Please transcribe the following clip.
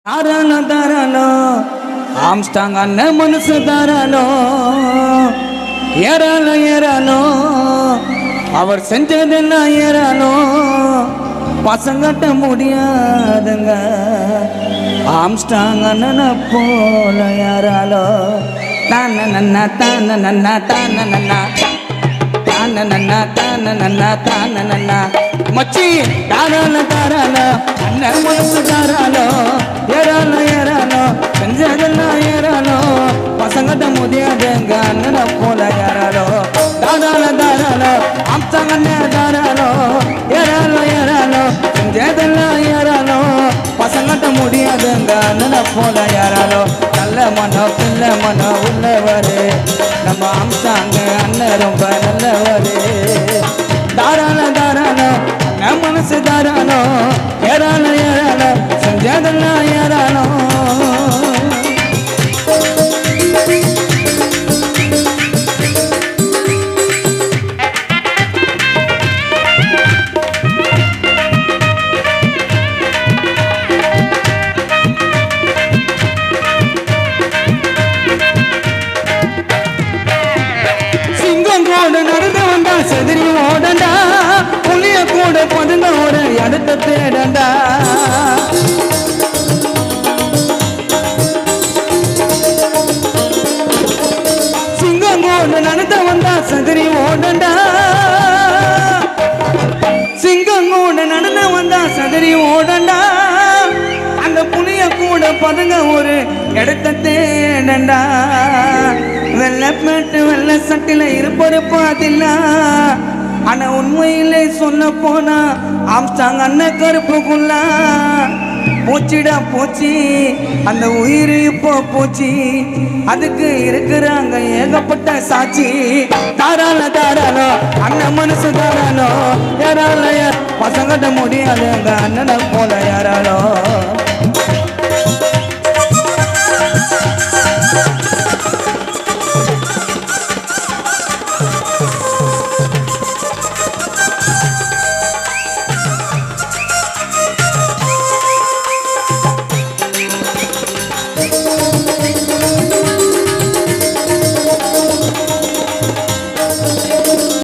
தாராளோ தாராளோ Armstrong அண்ணன் மனசு தாராளோ ஏறாலோ ஏறாலோ அவர் செஞ்சதெல்லாம் ஏறாலோ பசங்கட்ட முடியாதுங்க ஆம்ஸ்டாங் அண்ணனை போல யாராலோ தான நன்னா தான நன்னா தான நன்னா தான நன்னா தான நன்னா தான நன்னா மச்சி தாராளோ தாராளோ அண்ணன் மனசு தாராளோ ஏறாலோ ஏறாலோ செஞ்சதெல்லாம் ஏறாலோ பசங்கட்ட முடியாதுங்க அண்ணனை போல யாராலோ தாராளோ தாராளோ ஆம்ஸ்டாங் அண்ணன் தாராளோ ஏறாலோ ஏறாலோ செஞ்சதெல்லாம் ஏறாலோ பசங்கட்ட முடியாதுங்க அண்ணனை போல யாராலோ நல்ல மனம் பிள்ளை மனம் உள்ளவரு நம்ம ஆம்ஸ்டாங் அண்ணன் ரொம்ப நல்லவரு தாராளோ தாராளோ என் மனசு தாராளோ ஏறாலோ ஏறாலோ செஞ்சதெல்லாம் ஏறாலோ நடந்து வந்தா செதிரி ஓடண்டா புளிய கூட பதுங்க ஒரு இடத்த தேடண்டா சிங்கம் கூட நடந்து வந்தா செதிரி ஓடண்டா சிங்கம் கூட நடந்து வந்தா செதிரி ஓடண்டா அந்த புளிய கூட பதுங்க ஒரு இடத்த தேடண்டா வெள்ளப்பேட்டு வெள்ள சட்டில இருப்பது பாதில்ல ஆனா உண்மையிலே சொல்ல போனா ஆம்ஸ்டாங் அண்ணன் கருப்புக்குள்ள போச்சிடா போச்சு அந்த உயிர் இப்போ போச்சு அதுக்கு இருக்கிறாங்க ஏகப்பட்ட சாட்சி தாராள தாராளோ அண்ணன் மனசு தாராளோ யாரால பசங்கட்ட முடியாதுங்க அண்ணனை போல யாராலோ